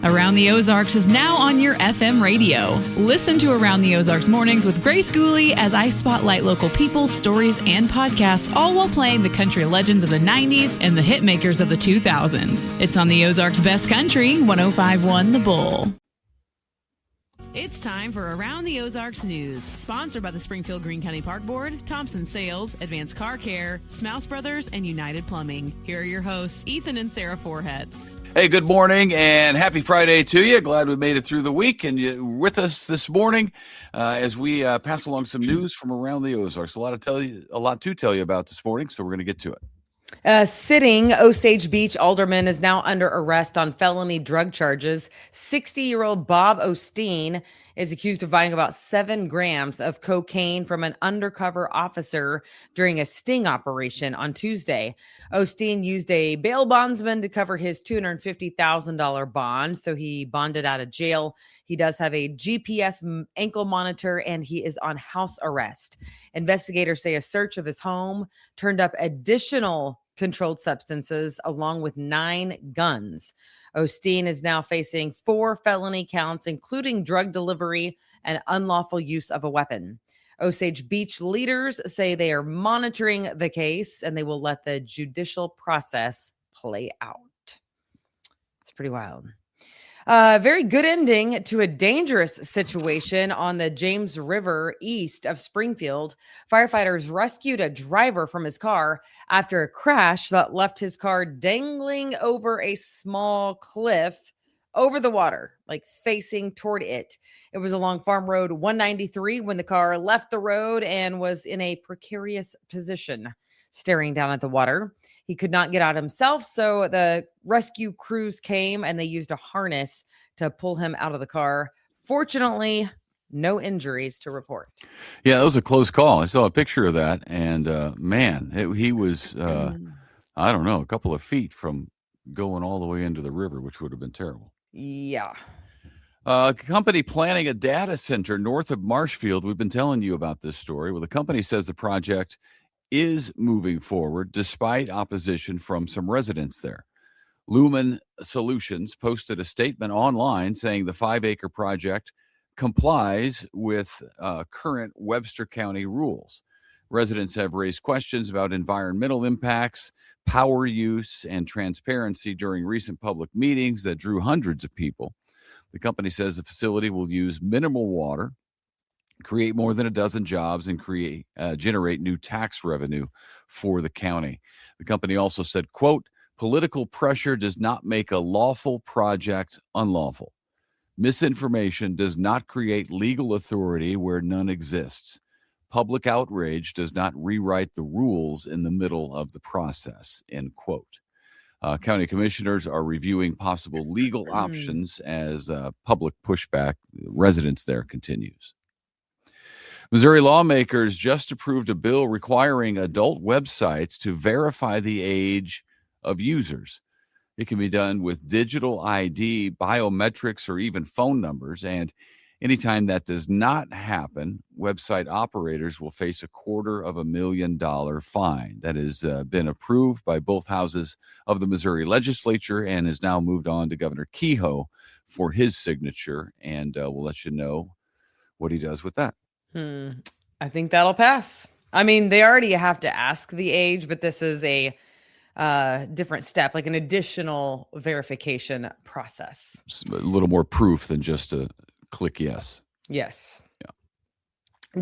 Around the Ozarks is now on your FM radio. Listen to Around the Ozarks mornings with Grace Gooley as I spotlight local people, stories, and podcasts, all while playing the country legends of the 90s and the hit makers of the 2000s. It's on the Ozarks' best country, 105.1 The Bull. It's time for Around the Ozarks News, sponsored by the Springfield Greene County Park Board, Thompson Sales, Advanced Car Care, Smouse Brothers, and United Plumbing. Here are your hosts, Ethan and Sarah Foreheads. Hey, good morning and happy Friday to you. Glad we made it through the week and you're with us this morning as we pass along some news from around the Ozarks. A lot to tell you about this morning, so we're going to get to it. Sitting Osage Beach alderman is now under arrest on felony drug charges. 60-year-old Bob Osteen is accused of buying about 7 grams of cocaine from an undercover officer during a sting operation on Tuesday. Osteen used a bail bondsman to cover his $250,000 bond, so he bonded out of jail. He does have a GPS ankle monitor, and he is on house arrest. Investigators say a search of his home turned up additional controlled substances along with 9 guns. Osteen is now facing 4 felony counts, including drug delivery and unlawful use of a weapon. Osage Beach leaders say they are monitoring the case and they will let the judicial process play out. It's pretty wild. Very good ending to a dangerous situation on the James River east of Springfield. Firefighters rescued a driver from his car after a crash that left his car dangling over a small cliff over the water, like facing toward it. It was along Farm Road 193 when the car left the road and was in a precarious position, staring down at the water. He could not get out himself, so the rescue crews came and they used a harness to pull him out of the car. Fortunately, no injuries to report. Yeah, that was a close call. I saw a picture of that, and he was, I don't know, a couple of feet from going all the way into the river, which would have been terrible. Yeah. A company planning a data center north of Marshfield. We've been telling you about this story. Well, the company says the project is moving forward despite opposition from some residents there. Lumen Solutions posted a statement online saying the 5-acre project complies with current Webster County rules. Residents have raised questions about environmental impacts, power use, and transparency during recent public meetings that drew hundreds of people. The company says the facility will use minimal water, create more than a dozen jobs, and generate new tax revenue for the county. The company also said, quote, political pressure does not make a lawful project unlawful. Misinformation does not create legal authority where none exists. Public outrage does not rewrite the rules in the middle of the process, end quote. County commissioners are reviewing possible legal options as public pushback residents there continues. Missouri lawmakers just approved a bill requiring adult websites to verify the age of users. It can be done with digital ID, biometrics, or even phone numbers. And anytime that does not happen, website operators will face a $250,000 fine. That has been approved by both houses of the Missouri legislature and has now moved on to Governor Kehoe for his signature. And we'll let you know what he does with that. I think that'll pass. I mean, they already have to ask the age, but this is a different step, like an additional verification process. It's a little more proof than just a click yes. Yes. Yeah.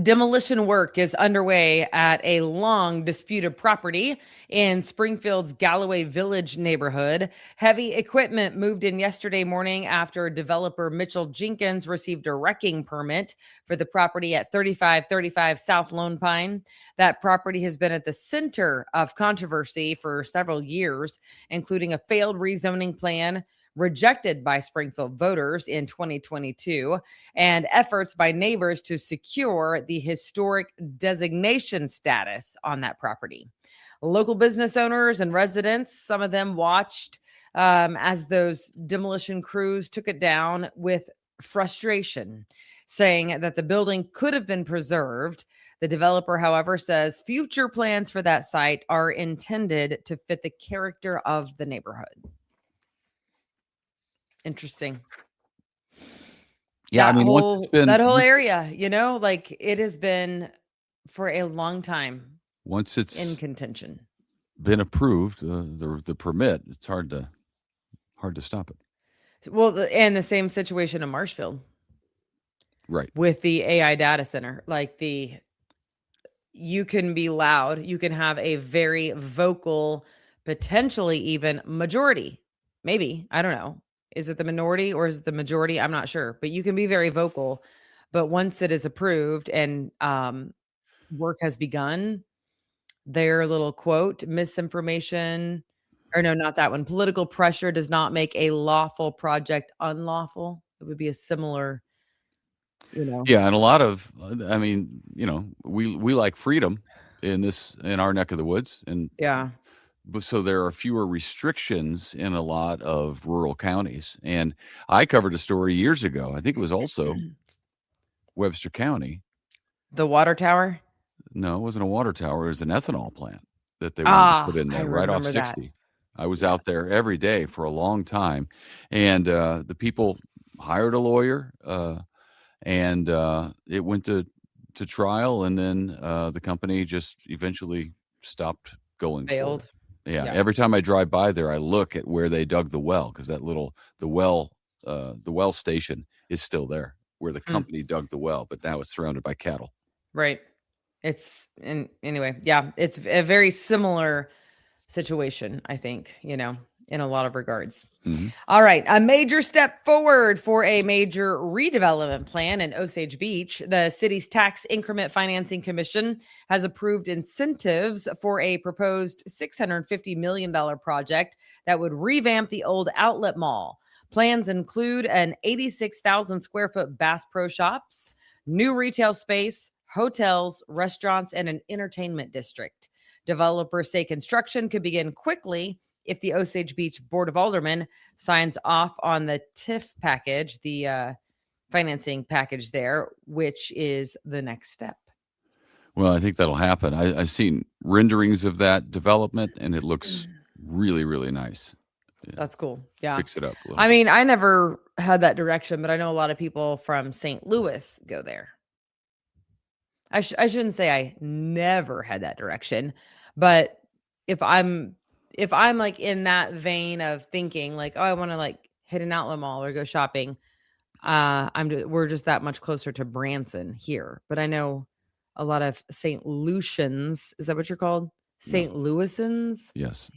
Demolition work is underway at a long disputed property in Springfield's Galloway Village neighborhood. Heavy equipment moved in yesterday morning after developer Mitchell Jenkins received a wrecking permit for the property at 3535 South Lone Pine. That property has been at the center of controversy for several years, including a failed rezoning plan rejected by Springfield voters in 2022, and efforts by neighbors to secure the historic designation status on that property. Local business owners and residents, some of them watched as those demolition crews took it down with frustration, saying that the building could have been preserved. The developer, however, says future plans for that site are intended to fit the character of the neighborhood. Interesting. Yeah, I mean, once it's been that whole area, like it has been for a long time once in it's contention. been approved, the permit, it's hard to stop it. Well, and the same situation in Marshfield Right. with the AI data center. Like you can be loud, you can have a very vocal, potentially even majority. Maybe, I don't know. Is it the minority or is it the majority? I'm not sure, but you can be very vocal. But once it is approved and work has begun, their little quote, misinformation, or no, not that one. Political pressure does not make a lawful project unlawful. It would be a similar, Yeah, and a lot of, I mean, we like freedom in our neck of the woods, and yeah. so there are fewer restrictions in a lot of rural counties. And I covered a story years ago. I think it was also Webster County. The water tower? No, it wasn't a water tower. It was an ethanol plant that they wanted to put in I there right off remember that. 60. I was out there every day for a long time, and the people hired a lawyer, and it went to trial, and then the company just eventually stopped going Failed. forward. Yeah, Yeah. every time I drive by there, I look at where they dug the well, because the well station is still there where the company dug the well, but now it's surrounded by cattle. Right. Anyway, yeah, it's a very similar situation, I think, in a lot of regards. Mhm. All right. A major step forward for a major redevelopment plan in Osage Beach. The city's Tax Increment Financing Commission has approved incentives for a proposed $650 million project that would revamp the old outlet mall. Plans include an 86,000 square foot Bass Pro Shops, new retail space, hotels, restaurants, and an entertainment district. Developers say construction could begin quickly if the Osage Beach Board of Aldermen signs off on the TIF package, the financing package there, which is the next step. Well, I think that'll happen. I've seen renderings of that development, and it looks really, really nice. Yeah. That's cool. Yeah. Fix it up a little I bit. mean, I never had that direction, but I know a lot of people from St. Louis go there. I shouldn't say I never had that direction, but if I'm like in that vein of thinking like, oh, I want to like hit an outlet mall or go shopping, we're just that much closer to Branson here. But I know a lot of St. Lucians. Is that what you're called? St. Louisans? Yes.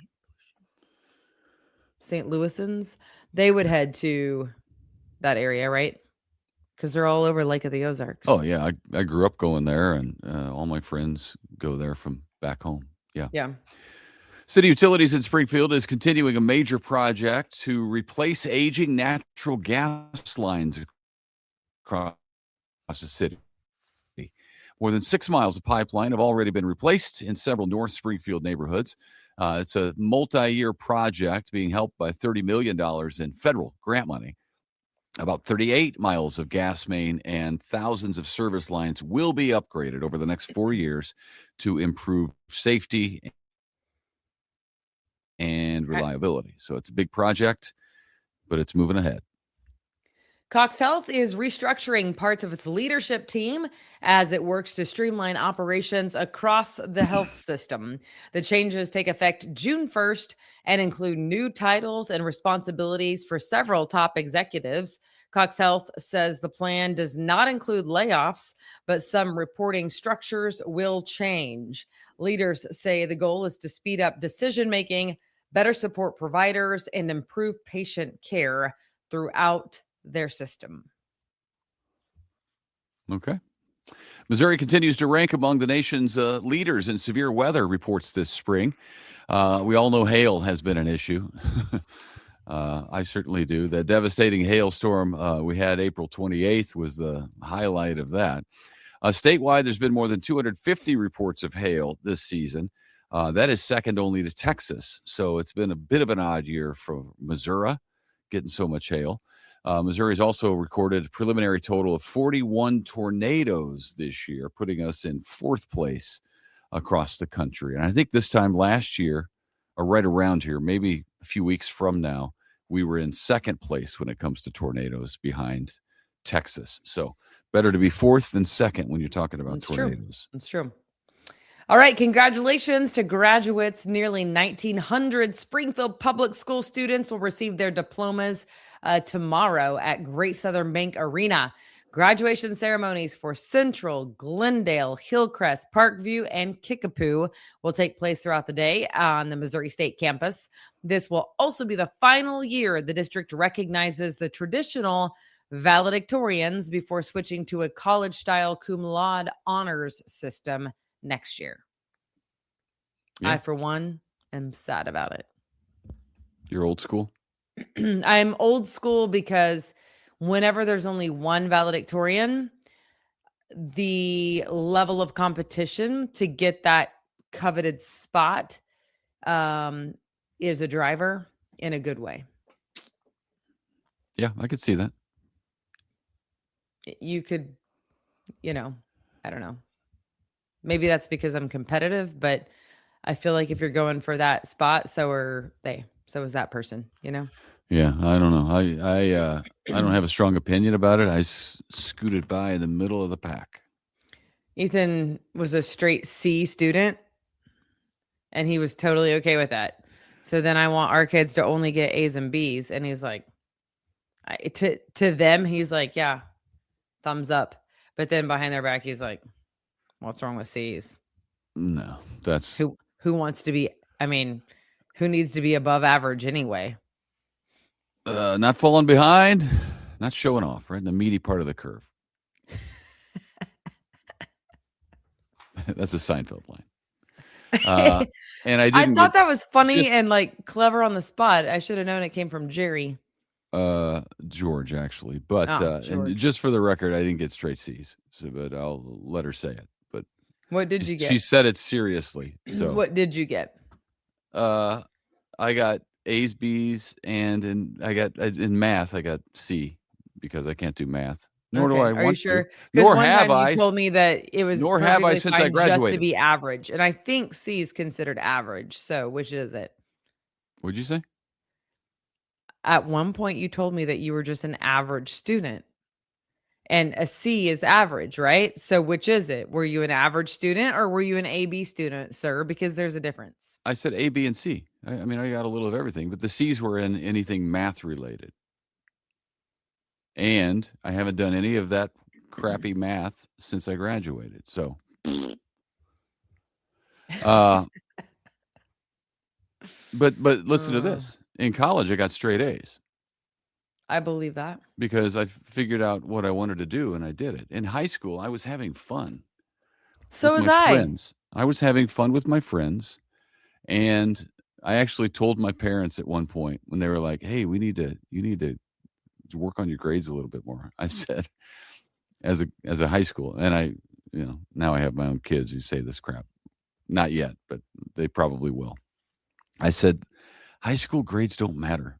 St. Louisans. They would head to that area, right? Because they're all over Lake of the Ozarks. Oh, yeah. I grew up going there, and all my friends go there from back home. Yeah. Yeah. City Utilities in Springfield is continuing a major project to replace aging natural gas lines across the city. More than 6 miles of pipeline have already been replaced in several North Springfield neighborhoods. It's a multi-year project being helped by $30 million in federal grant money. About 38 miles of gas main and thousands of service lines will be upgraded over the next 4 years to improve safety and reliability. So it's a big project, but it's moving ahead. Cox Health is restructuring parts of its leadership team as it works to streamline operations across the health system. The changes take effect June 1st and include new titles and responsibilities for several top executives. Cox Health says the plan does not include layoffs, but some reporting structures will change. Leaders say the goal is to speed up decision-making, better support providers, and improve patient care throughout their system. Okay. Missouri continues to rank among the nation's leaders in severe weather reports this spring. We all know hail has been an issue. I certainly do. The devastating hailstorm we had April 28th was the highlight of that. Statewide, there's been more than 250 reports of hail this season. That is second only to Texas. So it's been a bit of an odd year for Missouri getting so much hail. Missouri's also recorded a preliminary total of 41 tornadoes this year, putting us in fourth place across the country. And I think this time last year, or right around here, maybe a few weeks from now, we were in second place when it comes to tornadoes behind Texas. So better to be fourth than second when you're talking about tornadoes. That's true. All right. Congratulations to graduates. Nearly 1,900 Springfield Public School students will receive their diplomas tomorrow at Great Southern Bank Arena. Graduation ceremonies for Central, Glendale, Hillcrest, Parkview, and Kickapoo will take place throughout the day on the Missouri State campus. This will also be the final year the district recognizes the traditional valedictorians before switching to a college-style cum laude honors system next year. Yeah. I, for one, am sad about it. You're old school? I'm old school because whenever there's only one valedictorian, the level of competition to get that coveted spot is a driver in a good way. Yeah, I could see that. You could, I don't know. Maybe that's because I'm competitive, but I feel like if you're going for that spot, so are they. So is that person, Yeah, I don't know. I don't have a strong opinion about it. I scooted by in the middle of the pack. Ethan was a straight C student, and he was totally okay with that. So then I want our kids to only get A's and B's, and he's like, to them, he's like, yeah, thumbs up. But then behind their back, he's like, what's wrong with C's? No, that's who wants to be. I mean, who needs to be above average anyway? Not falling behind, not showing off, right in the meaty part of the curve. That's a Seinfeld line. And I thought that was funny and like clever on the spot. I should have known it came from Jerry. George, actually. But George. And just for the record, I didn't get straight C's. So, but I'll let her say it. But what did you get? She said it seriously. So what did you get? I got A's, B's, and in math I got C because I can't do math. Nor do I want to. Are you sure? Nor have I. You told me that it was. Nor have I since I graduated. Just to be average, and I think C is considered average. So, which is it? What'd you say? At one point, you told me that you were just an average student, and a C is average, right? So, which is it? Were you an average student or were you an AB student, sir? Because there's a difference. I said A, B, and C. I mean, I got a little of everything, but the C's were in anything math related. And I haven't done any of that crappy math since I graduated. So, but listen to this. In college, I got straight A's. I believe that. Because I figured out what I wanted to do, and I did it. In high school, I was having fun. So was I. Friends. I was having fun with my friends, and I actually told my parents at one point when they were like, "Hey, you need to work on your grades a little bit more." I said, as a high school, and now I have my own kids who say this crap. Not yet, but they probably will. I said, high school grades don't matter.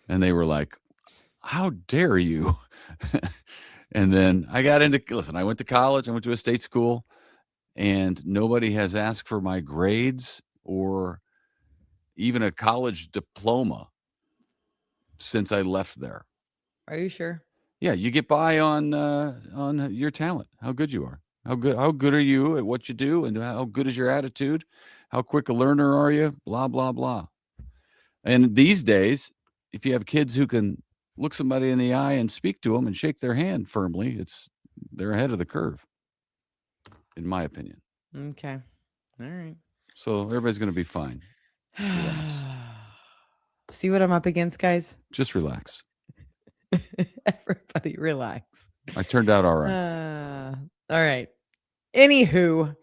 And they were like, how dare you? And then I got I went to college, I went to a state school, and nobody has asked for my grades or even a college diploma since I left there. Are you sure? Yeah, you get by on your talent, how good you are. How good are you at what you do, and how good is your attitude? How quick a learner are you? Blah, blah, blah. And these days, if you have kids who can look somebody in the eye and speak to them and shake their hand firmly, they're ahead of the curve, in my opinion. Okay. All right. So everybody's going to be fine. See what I'm up against, guys? Just relax. Everybody relax. I turned out all right. All right. Anywho,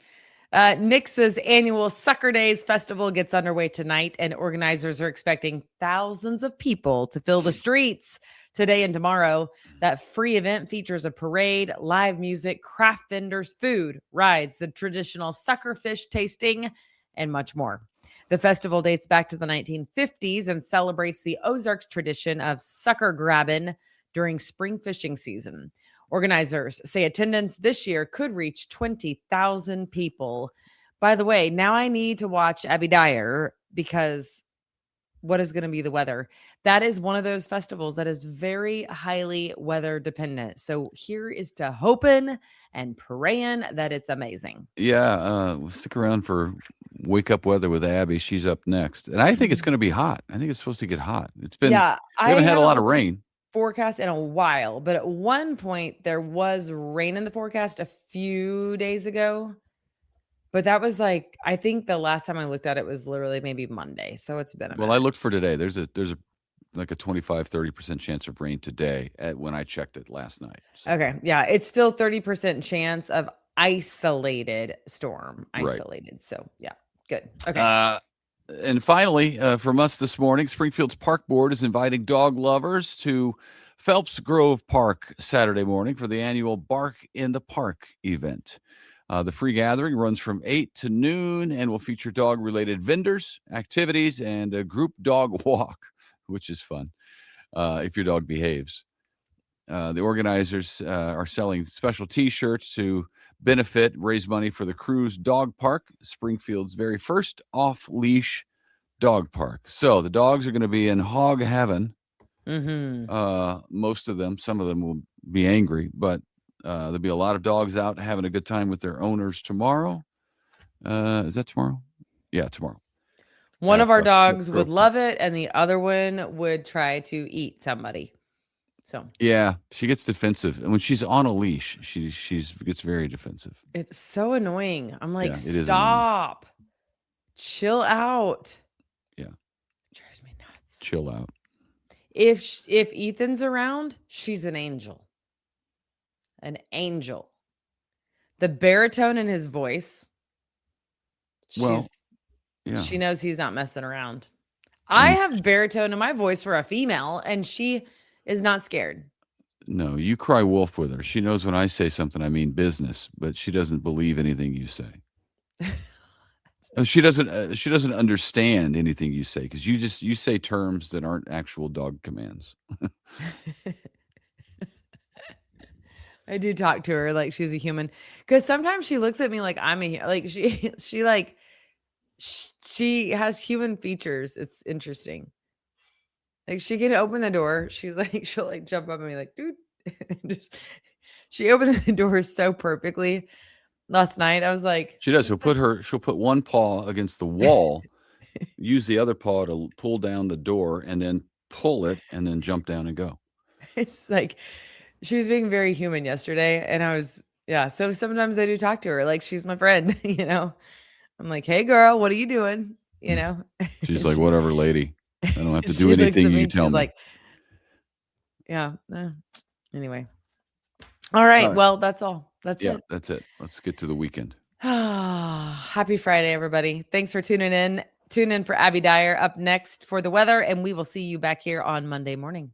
Nix's annual Sucker Days Festival gets underway tonight, and organizers are expecting thousands of people to fill the streets today and tomorrow. That free event features a parade, live music, craft vendors, food, rides, the traditional sucker fish tasting, and much more. The festival dates back to the 1950s and celebrates the Ozarks tradition of sucker grabbing during spring fishing season. Organizers say attendance this year could reach 20,000 people. By the way, now I need to watch Abby Dyer because what is going to be the weather. That is one of those festivals that is very highly weather dependent. So here is to hoping and praying that it's amazing. Yeah, we'll stick around for Wake Up Weather with Abby. She's up next. And I think it's going to be hot. I think it's supposed to get hot. It's been, we haven't had a lot of rain. Forecast in a while, but at one point there was rain in the forecast a few days ago. But that was like, I think the last time I looked at it was literally maybe Monday. So it's been a minute. I looked for today. There's a like a 25-30% chance of rain today when I checked it last night. So. Okay. Yeah. It's still 30% chance of isolated storm. Isolated. Right. So yeah, good. Okay. And finally, from us this morning, Springfield's Park Board is inviting dog lovers to Phelps Grove Park Saturday morning for the annual Bark in the Park event. The free gathering runs from 8 to noon and will feature dog-related vendors, activities, and a group dog walk, which is fun if your dog behaves. The organizers are selling special T-shirts to raise money for the Cruise Dog Park, Springfield's very first off-leash dog park. So the dogs are going to be in hog heaven. Most of them, some of them will be angry, but there'll be a lot of dogs out having a good time with their owners tomorrow. Is that tomorrow? Yeah, tomorrow. One of our dogs would love it, and the other one would try to eat somebody. So yeah, she gets defensive, and when she's on a leash, she gets very defensive. It's so annoying. I'm like, stop, chill out. Yeah, it drives me nuts. Chill out. If Ethan's around, she's an angel. An angel. The baritone in his voice. She knows he's not messing around. I have baritone in my voice for a female, and she is not scared. No, you cry wolf with her. She knows when I say something, I mean business, but she doesn't believe anything you say. She doesn't understand anything you say because you say terms that aren't actual dog commands. I do talk to her like she's a human because sometimes she looks at me like I'm she has human features. It's interesting. Like she can open the door. She'll like jump up and be like, dude. She opened the door so perfectly last night. I was like, she does. She'll put one paw against the wall, use the other paw to pull down the door and then pull it and then jump down and go. It's like, she was being very human yesterday. And I was, so sometimes I do talk to her like she's my friend, I'm like, hey girl, what are you doing? She's like, whatever, lady. I don't have to do anything you tell me. Like, anyway. All right. Well, that's all. That's it. That's it. Let's get to the weekend. Happy Friday, everybody. Thanks for tuning in. Tune in for Abby Dyer up next for the weather, and we will see you back here on Monday morning.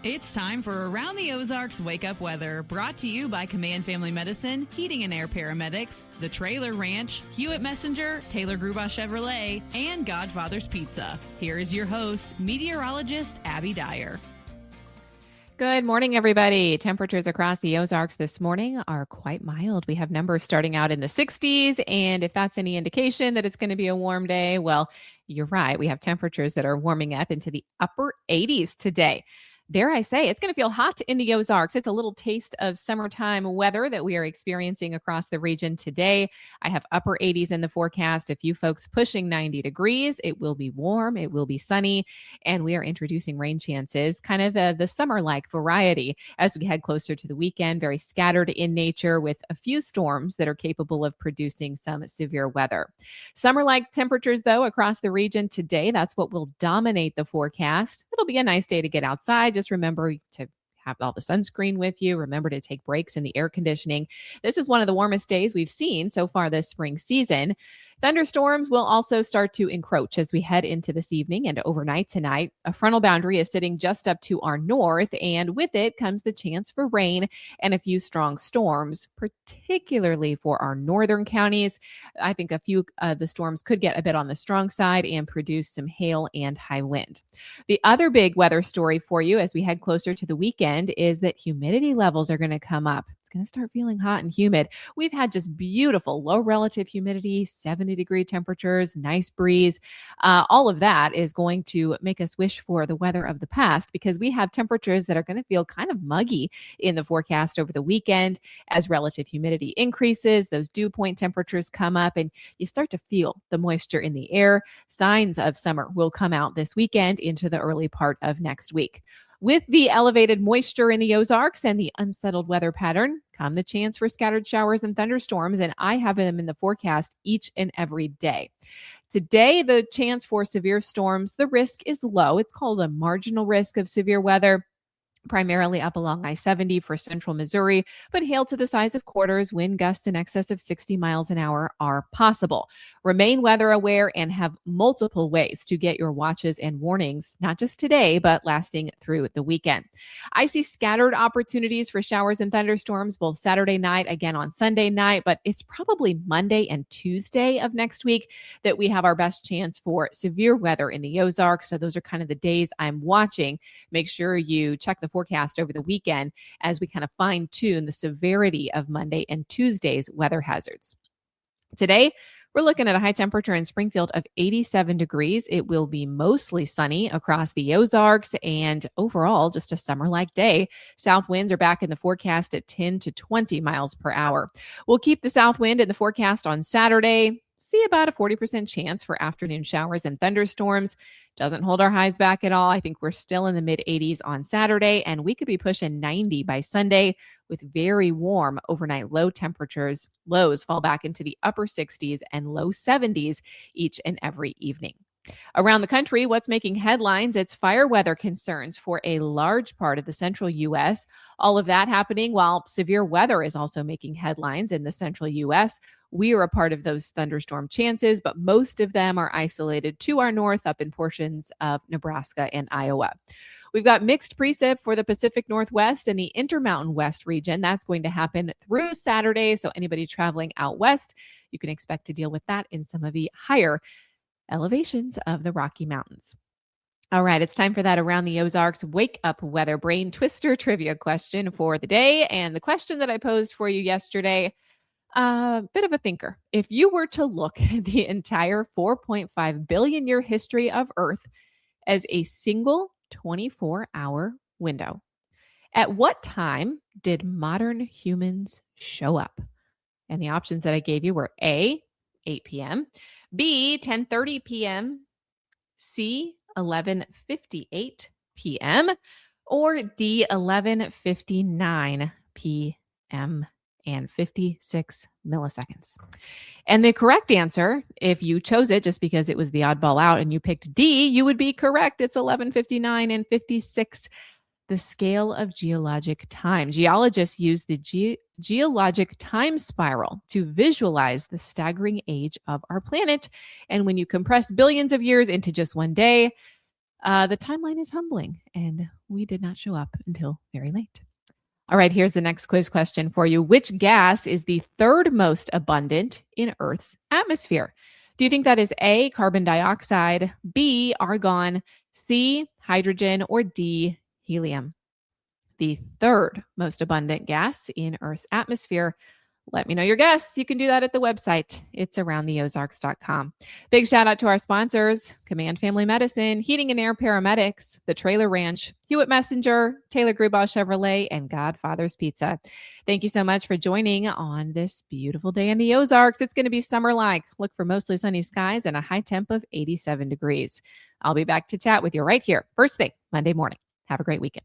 It's time for Around the Ozarks Wake Up Weather, brought to you by Command Family Medicine, Heating and Air Paramedics, The Trailer Ranch, Hewitt Messenger, Taylor Gruba Chevrolet, and Godfather's Pizza. Here is your host, meteorologist Abby Dyer. Good morning, everybody. Temperatures across the Ozarks this morning are quite mild. We have numbers starting out in the 60s, and if that's any indication that it's going to be a warm day, well, you're right. We have temperatures that are warming up into the upper 80s today. Dare I say, it's going to feel hot in the Ozarks. It's a little taste of summertime weather that we are experiencing across the region today. I have upper 80s in the forecast, a few folks pushing 90 degrees. It will be warm, it will be sunny, and we are introducing rain chances, kind of the summer-like variety as we head closer to the weekend, very scattered in nature with a few storms that are capable of producing some severe weather. Summer-like temperatures, though, across the region today. That's what will dominate the forecast. It'll be a nice day to get outside. Just remember to have all the sunscreen with you. Remember to take breaks in the air conditioning. This is one of the warmest days we've seen so far this spring season. Thunderstorms will also start to encroach as we head into this evening and overnight tonight. A frontal boundary is sitting just up to our north, and with it comes the chance for rain and a few strong storms, particularly for our northern counties. I think a few of the storms could get a bit on the strong side and produce some hail and high wind. The other big weather story for you as we head closer to the weekend is that humidity levels are going to come up. It's going to start feeling hot and humid. We've had just beautiful low relative humidity, 70-degree temperatures, nice breeze. All of that is going to make us wish for the weather of the past, because we have temperatures that are going to feel kind of muggy in the forecast over the weekend. As relative humidity increases, those dew point temperatures come up and you start to feel the moisture in the air. Signs of summer will come out this weekend into the early part of next week. With the elevated moisture in the Ozarks and the unsettled weather pattern come the chance for scattered showers and thunderstorms, and I have them in the forecast each and every day. Today, the chance for severe storms, the risk is low. It's called a marginal risk of severe weather, primarily up along I-70 for central Missouri, but hail to the size of quarters, wind gusts in excess of 60 miles an hour are possible. Remain weather aware and have multiple ways to get your watches and warnings, not just today, but lasting through the weekend. I see scattered opportunities for showers and thunderstorms both Saturday night, again on Sunday night, but it's probably Monday and Tuesday of next week that we have our best chance for severe weather in the Ozarks. So those are kind of the days I'm watching. Make sure you check the forecast over the weekend as we kind of fine tune the severity of Monday and Tuesday's weather hazards. Today, we're looking at a high temperature in Springfield of 87 degrees. It will be mostly sunny across the Ozarks and overall just a summer-like day. South winds are back in the forecast at 10 to 20 miles per hour. We'll keep the south wind in the forecast on Saturday. See about a 40% chance for afternoon showers and thunderstorms. Doesn't hold our highs back at all. I think we're still in the mid 80s on Saturday, and we could be pushing 90 by Sunday with very warm overnight low temperatures. Lows fall back into the upper 60s and low 70s each and every evening. Around the country, what's making headlines? It's fire weather concerns for a large part of the central U.S. All of that happening while severe weather is also making headlines in the central U.S. We are a part of those thunderstorm chances, but most of them are isolated to our north up in portions of Nebraska and Iowa. We've got mixed precip for the Pacific Northwest and the Intermountain West region. That's going to happen through Saturday. So anybody traveling out west, you can expect to deal with that in some of the higher elevations of the Rocky Mountains. All right, it's time for that Around the Ozarks Wake Up Weather Brain Twister trivia question for the day. And the question that I posed for you yesterday, a bit of a thinker. If you were to look at the entire 4.5 billion year history of Earth as a single 24-hour window, at what time did modern humans show up? And the options that I gave you were A, 8 p.m., B, 10:30 p.m., C, 11:58 p.m., or D, 11:59 p.m. and 56 milliseconds. And the correct answer, if you chose it just because it was the oddball out and you picked D, you would be correct. It's 11:59 and 56. The scale of geologic time. Geologists use the geologic time spiral to visualize the staggering age of our planet. And when you compress billions of years into just one day, the timeline is humbling, and we did not show up until very late. All right, here's the next quiz question for you. Which gas is the third most abundant in Earth's atmosphere? Do you think that is A, carbon dioxide, B, argon, C, hydrogen, or D, helium? The third most abundant gas in Earth's atmosphere. Let me know your guess. You can do that at the website. It's aroundtheozarks.com. Big shout out to our sponsors, Command Family Medicine, Heating and Air Paramedics, The Trailer Ranch, Hewitt Messenger, Taylor Grubaugh Chevrolet, and Godfather's Pizza. Thank you so much for joining on this beautiful day in the Ozarks. It's going to be summer-like. Look for mostly sunny skies and a high temp of 87 degrees. I'll be back to chat with you right here, first thing Monday morning. Have a great weekend.